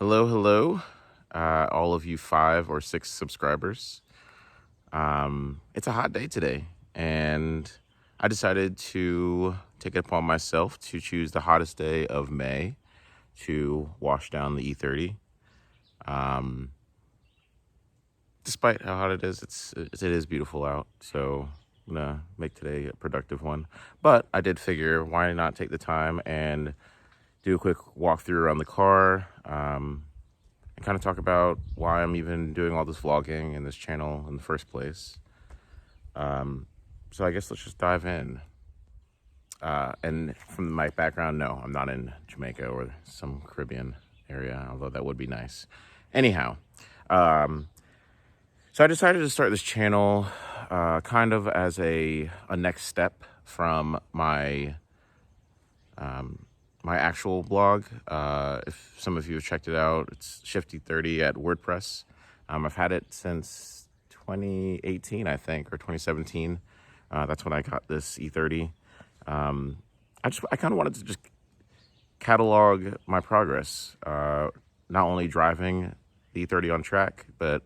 Hello, all of you 5 or 6 subscribers. It's a hot day today, and I decided to take it upon myself to choose the hottest day of May to wash down the E30. Despite how hot it is, it is beautiful out, so I'm gonna make today a productive one. But I did figure, why not take the time and do a quick walkthrough around the car, and kind of talk about why I'm even doing all this vlogging in this channel in the first place. So I guess let's just dive in. And from my background, no, I'm not in Jamaica or some Caribbean area, although that would be nice. Anyhow, so I decided to start this channel kind of as a next step from my my actual blog. If some of you have checked it out, it's Shift E30 at WordPress. I've had it since 2018, I think, or 2017. That's when I got this E30. I kind of wanted to just catalog my progress, not only driving the E30 on track, but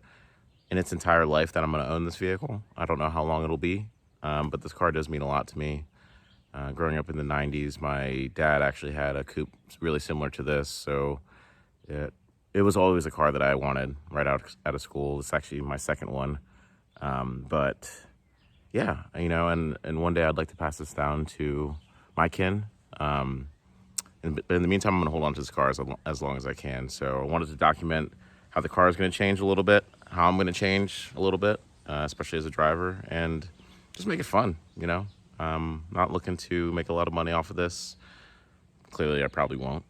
in its entire life that I'm going to own this vehicle. I don't know how long it'll be, but this car does mean a lot to me. Growing up in the 90s, my dad actually had a coupe really similar to this, so it was always a car that I wanted right out of school. It's actually my second one. But yeah, you know, and one day I'd like to pass this down to my kin. But in the meantime, I'm going to hold on to this car as long as I can. So I wanted to document how the car is going to change a little bit, how I'm going to change a little bit, especially as a driver, and just make it fun, you know. Not looking to make a lot of money off of this. Clearly, I probably won't.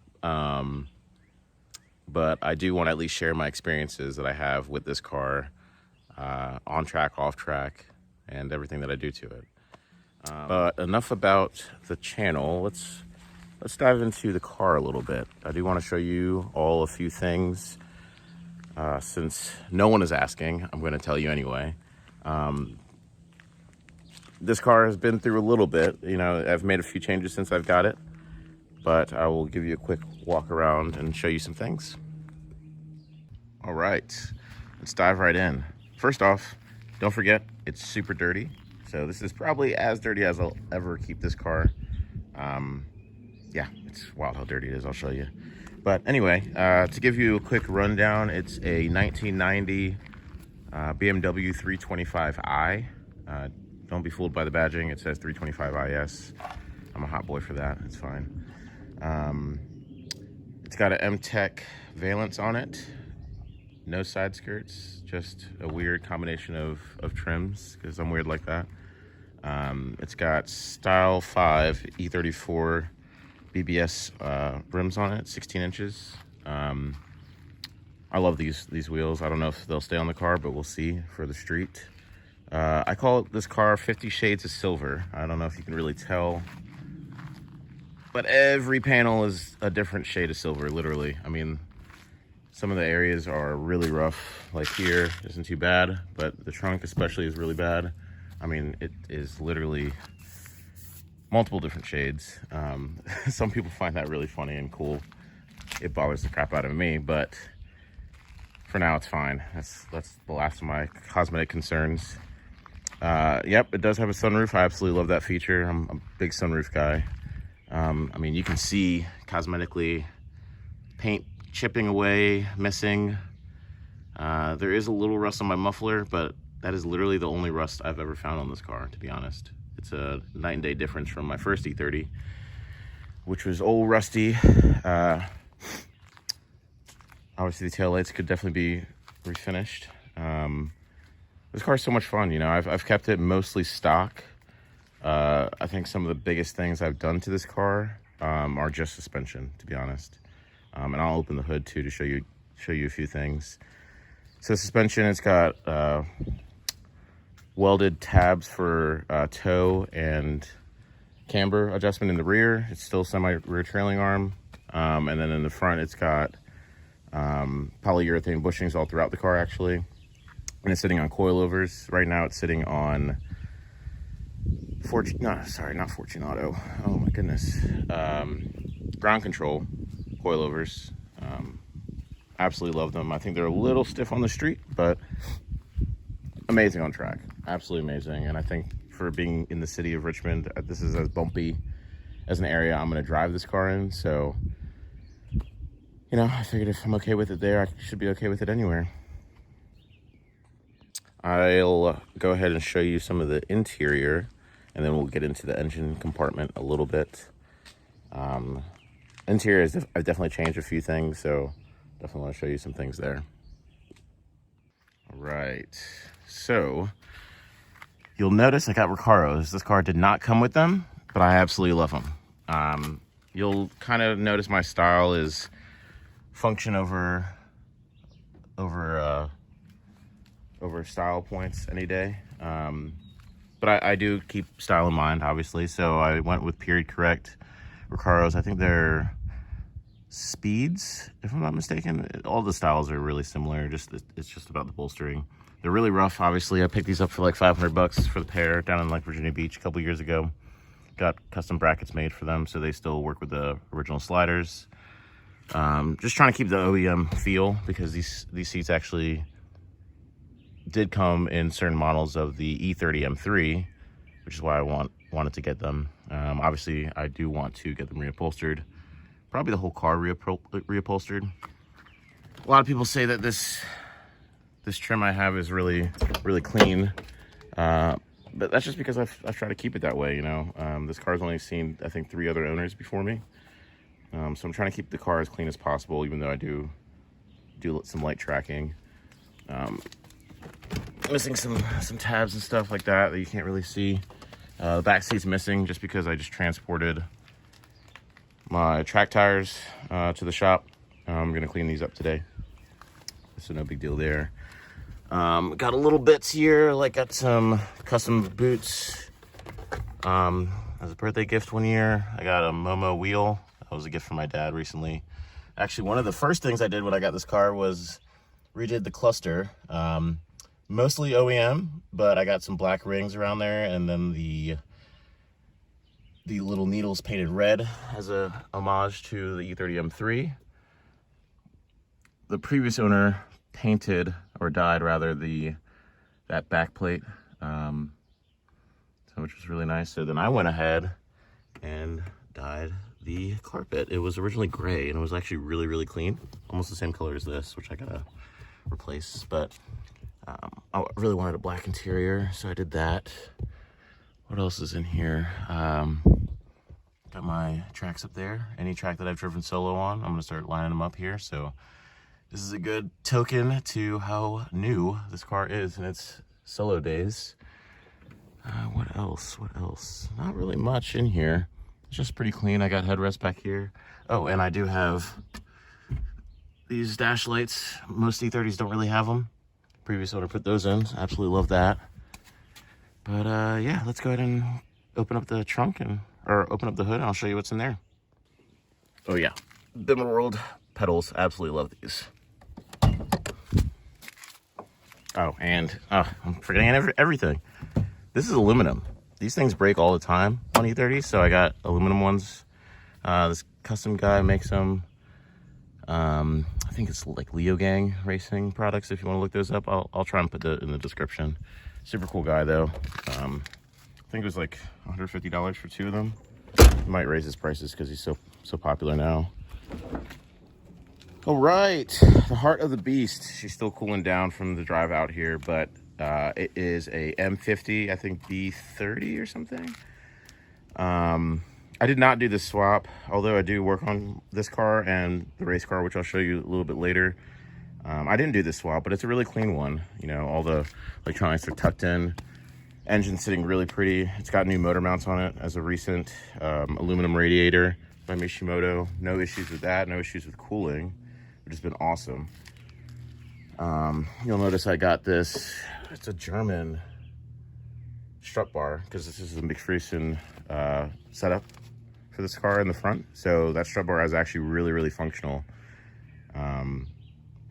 But I do want to at least share my experiences that I have with this car, on track, off track, and everything that I do to it. But enough about the channel. Let's dive into the car a little bit. I do want to show you all a few things. Since no one is asking, I'm going to tell you anyway. This car has been through a little bit. You know, I've made a few changes since I've got it, but I will give you a quick walk around and show you some things. All right, let's dive right in. First off, don't forget, it's super dirty. So this is probably as dirty as I'll ever keep this car. Yeah, it's wild how dirty it is, I'll show you. But anyway, to give you a quick rundown, it's a 1990 BMW 325i. Don't be fooled by the badging. It says 325IS. I'm a hot boy for that. It's fine. It's got an M-Tech valance on it. No side skirts. Just a weird combination of trims, because I'm weird like that. It's got Style 5 E34 BBS rims on it, 16 inches. I love these wheels. I don't know if they'll stay on the car, but we'll see for the street. I call this car 50 Shades of Silver. I don't know if you can really tell, but every panel is a different shade of silver, literally. I mean, some of the areas are really rough, like here isn't too bad, but the trunk especially is really bad. I mean, it is literally multiple different shades. Some people find that really funny and cool. It bothers the crap out of me, but for now it's fine. That's the last of my cosmetic concerns. Yep, it does have a sunroof. I absolutely love that feature. I'm a big sunroof guy. I mean, you can see cosmetically paint chipping away, missing. There is a little rust on my muffler, but that is literally the only rust I've ever found on this car, to be honest. It's a night and day difference from my first E30, which was old rusty. Obviously the taillights could definitely be refinished. This car is so much fun, you know. I've kept it mostly stock. I think some of the biggest things I've done to this car are just suspension, to be honest. And I'll open the hood too to show you a few things. So suspension, it's got welded tabs for toe and camber adjustment in the rear. It's still semi-rear trailing arm. And then in the front, it's got polyurethane bushings all throughout the car, actually. And it's sitting on coilovers. Right now, it's sitting on not Fortunato. Oh my goodness. Ground control coilovers. Absolutely love them. I think they're a little stiff on the street, but amazing on track. Absolutely amazing. And I think for being in the city of Richmond, this is as bumpy as an area I'm going to drive this car in. So, you know, I figured if I'm okay with it there, I should be okay with it anywhere. I'll go ahead and show you some of the interior, and then we'll get into the engine compartment a little bit. Interior is I've definitely changed a few things, so definitely want to show you some things there. All right, so you'll notice I got Recaros. This car did not come with them, but I absolutely love them. You'll kind of notice my style is function over style points any day. But I do keep style in mind, obviously. So I went with period correct Recaros. I think they're Speeds, if I'm not mistaken. All the styles are really similar. It's just about the bolstering. They're really rough, obviously. I picked these up for like $500 for the pair down in like Virginia Beach a couple years ago. Got custom brackets made for them, so they still work with the original sliders. Just trying to keep the OEM feel, because these seats actually did come in certain models of the E30 M3, which is why I wanted to get them. Obviously, I do want to get them reupholstered. Probably the whole car reupholstered. A lot of people say that this trim I have is really clean, but that's just because I've tried to keep it that way. You know, this car's only seen, I think, 3 other owners before me. So I'm trying to keep the car as clean as possible, even though I do some light tracking. Missing some tabs and stuff like that you can't really see. The back seat's missing just because I just transported my track tires to the shop. I'm gonna clean these up today, so no big deal there. Got a little bits here, like got some custom boots as a birthday gift one year. I got a Momo wheel. That was a gift from my dad recently. Actually, one of the first things I did when I got this car was redid the cluster. Mostly OEM, but I got some black rings around there, and then the little needles painted red as a homage to the E30 M3. The previous owner painted, or dyed rather, that back plate, which was really nice. So then I went ahead and dyed the carpet. It was originally gray, and it was actually really clean, almost the same color as this, which I gotta replace. But I really wanted a black interior, so I did that. What else is in here? Got my tracks up there. Any track that I've driven solo on, I'm gonna start lining them up here. So this is a good token to how new this car is in its solo days. What else? Not really much in here. It's just pretty clean. I got headrests back here. Oh, and I do have these dash lights. Most E30s don't really have them. Previous owner put those in. Absolutely love that. But yeah, let's go ahead and open up the trunk or open up the hood, and I'll show you what's in there. Oh yeah, Bimmer World pedals. Absolutely love these. Oh, and I'm forgetting everything. This is aluminum. These things break all the time on E30s, so I got aluminum ones. This custom guy makes them. I think it's like Leo Gang Racing products. If you want to look those up, I'll try and put that in the description. Super cool guy though. I think it was like $150 for 2 of them. He might raise his prices because he's so popular now. All right, the heart of the beast. She's still cooling down from the drive out here, but it is a M50, I think B30 or something. I did not do the swap, although I do work on this car and the race car, which I'll show you a little bit later. I didn't do the swap, but it's a really clean one. You know, all the electronics are tucked in. Engine sitting really pretty. It's got new motor mounts on it as a recent aluminum radiator by Mishimoto. No issues with that, no issues with cooling, which has been awesome. You'll notice I got this, it's a German strut bar, because this is a McPherson setup for this car in the front. So that strut bar is actually really functional.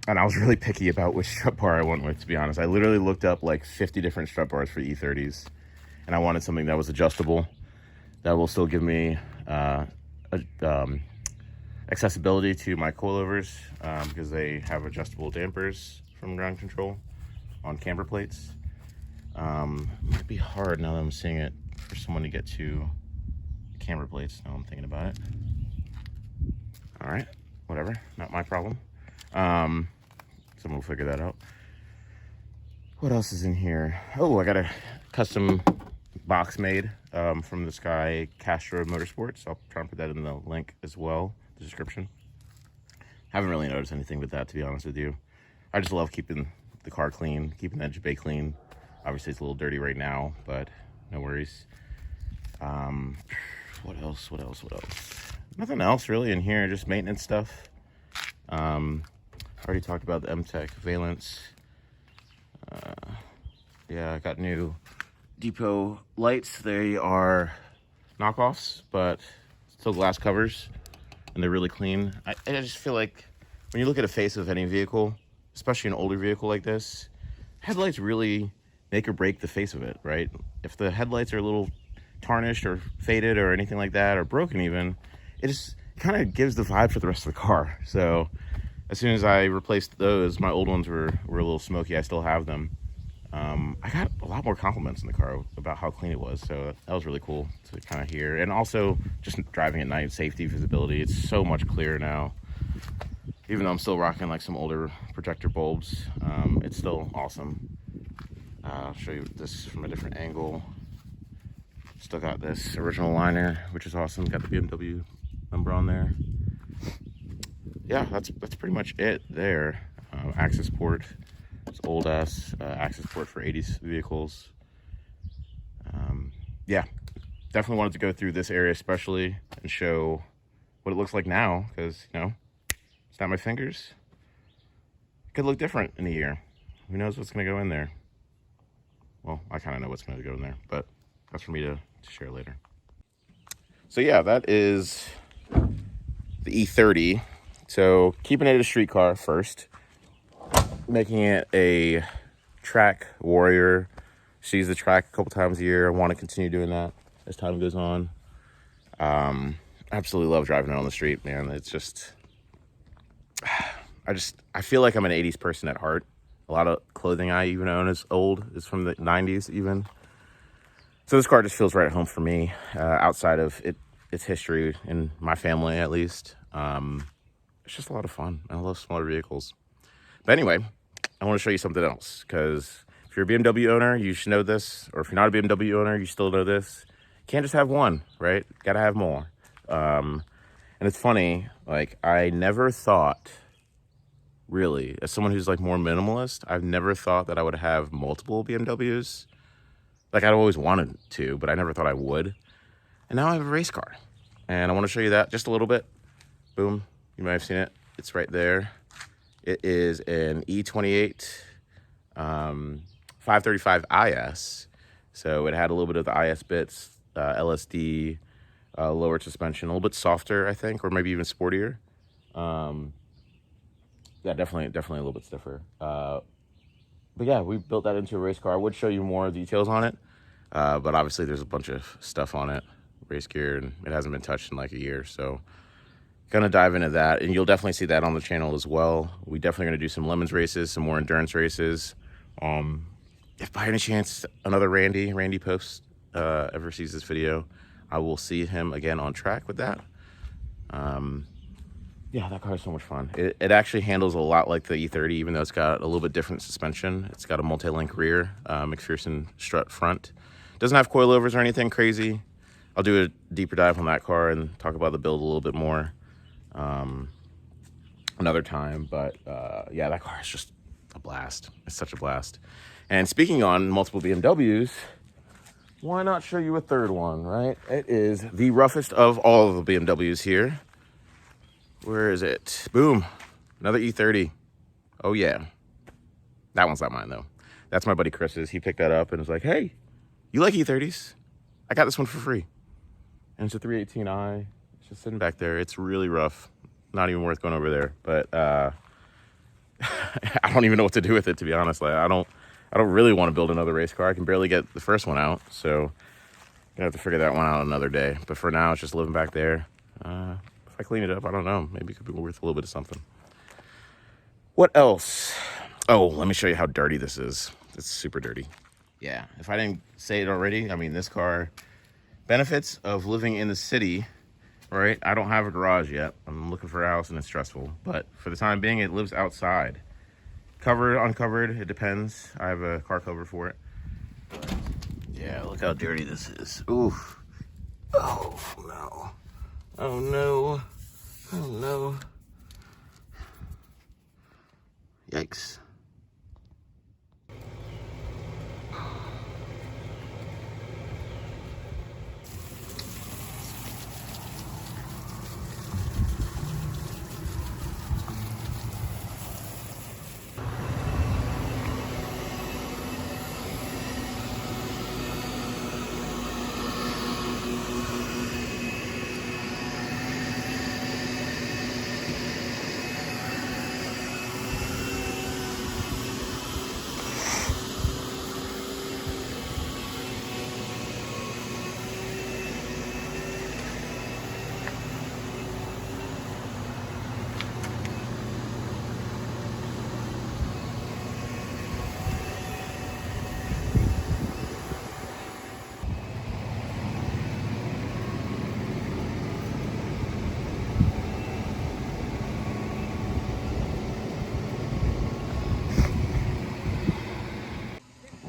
And I was really picky about which strut bar I went with, to be honest. I literally looked up like 50 different strut bars for E30s, and I wanted something that was adjustable, that will still give me accessibility to my coilovers because they have adjustable dampers from ground control on camber plates. Might be hard now that I'm seeing it for someone to get to the camber plates. Now I'm thinking about it. All right, whatever, not my problem. Someone will figure that out. What else is in here? Oh, I got a custom box made from this guy, Castro Motorsports. I'll try and put that in the link as well, the description. Haven't really noticed anything with that, to be honest with you. I just love keeping the car clean, keeping the engine bay clean. Obviously, it's a little dirty right now, but no worries. What else? Nothing else really in here, just maintenance stuff. Already talked about the M-Tech Valence. Yeah, I got new depot lights. They are knockoffs, but still glass covers, and they're really clean. I just feel like when you look at a face of any vehicle, especially an older vehicle like this, headlights really make or break the face of it, right? If the headlights are a little tarnished or faded or anything like that, or broken even, it just kind of gives the vibe for the rest of the car. So as soon as I replaced those, my old ones were a little smoky. I still have them. I got a lot more compliments in the car about how clean it was, so that was really cool to kind of hear. And also just driving at night, safety, visibility, it's so much clearer now. Even though I'm still rocking like some older projector bulbs, it's still awesome. I'll show you this from a different angle. Still got this original liner, which is awesome. Got the BMW number on there. Yeah, that's pretty much it there. Access port. It's old ass access port for 80s vehicles. Yeah, definitely wanted to go through this area especially and show what it looks like now, because, you know, snap my fingers, it could look different in a year. Who knows what's going to go in there? Well, I kind of know what's going to go in there, but that's for me to share later. So yeah, that is the E30. So keeping it a street car first, making it a track warrior. Sees the track a couple times a year. I want to continue doing that as time goes on. Absolutely love driving it on the street, man. It's just, I feel like I'm an 80s person at heart. A lot of clothing I even own is old, is from the 90s even. So this car just feels right at home for me, outside of its history in my family at least. It's just a lot of fun. I love smaller vehicles. But anyway, I want to show you something else, because if you're a BMW owner, you should know this. Or if you're not a BMW owner, you still know this. You can't just have one, right? Got to have more. And it's funny, like, I never thought, really, as someone who's like more minimalist, I've never thought that I would have multiple BMWs. Like, I'd always wanted to, but I never thought I would. And now I have a race car. And I want to show you that just a little bit. Boom. You might have seen it. It's right there. It is an E28 535 IS. So it had a little bit of the IS bits, LSD, lowered suspension, a little bit softer, I think, or maybe even sportier. Yeah, definitely a little bit stiffer. But yeah, we built that into a race car. I would show you more details on it, but obviously there's a bunch of stuff on it, race gear, and it hasn't been touched in like a year. So gonna dive into that, and you'll definitely see that on the channel as well. We definitely gonna do some Lemons races, some more endurance races. If by any chance another Randy Post ever sees this video, I will see him again on track with that. Yeah, that car is so much fun. It actually handles a lot like the E30, even though it's got a little bit different suspension. It's got a multi-link rear, McPherson strut front. Doesn't have coilovers or anything crazy. I'll do a deeper dive on that car and talk about the build a little bit more another time. But yeah, that car is just a blast. It's such a blast. And speaking on multiple BMWs, why not show you a third one, right? It is the roughest of all of the BMWs here. Where is it? Boom. Another E30. Oh, yeah. That one's not mine, though. That's my buddy Chris's. He picked that up and was like, hey, you like E30s? I got this one for free. And it's a 318i. It's just sitting back there. It's really rough. Not even worth going over there. But I don't even know what to do with it, to be honest. Like, I don't really want to build another race car. I can barely get the first one out. So I'm going to have to figure that one out another day. But for now, it's just living back there. If I clean it up, I don't know. Maybe it could be worth a little bit of something. What else? Oh, let me show you how dirty this is. It's super dirty. Yeah, if I didn't say it already, I mean, this car, benefits of living in the city, right? I don't have a garage yet. I'm looking for a house and it's stressful. But for the time being, it lives outside. Covered, uncovered, it depends. I have a car cover for it. Yeah, look how dirty this is. Ooh. Oh, no. Oh, no. Oh, no. Yikes.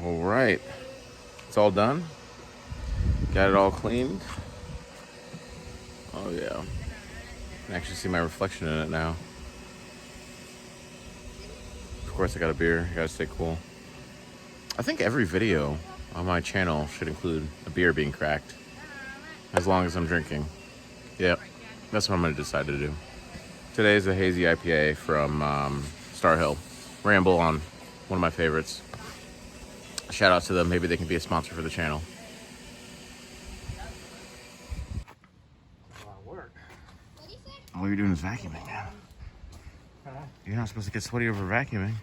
All right. It's all done. Got it all cleaned. Oh, yeah. I can actually see my reflection in it now. Of course, I got a beer. I gotta stay cool. I think every video on my channel should include a beer being cracked. As long as I'm drinking. Yep. That's what I'm gonna decide to do. Today is a hazy IPA from Star Hill. Ramble on, one of my favorites. Shout out to them. Maybe they can be a sponsor for the channel. All you're doing is vacuuming, man. You're not supposed to get sweaty over vacuuming.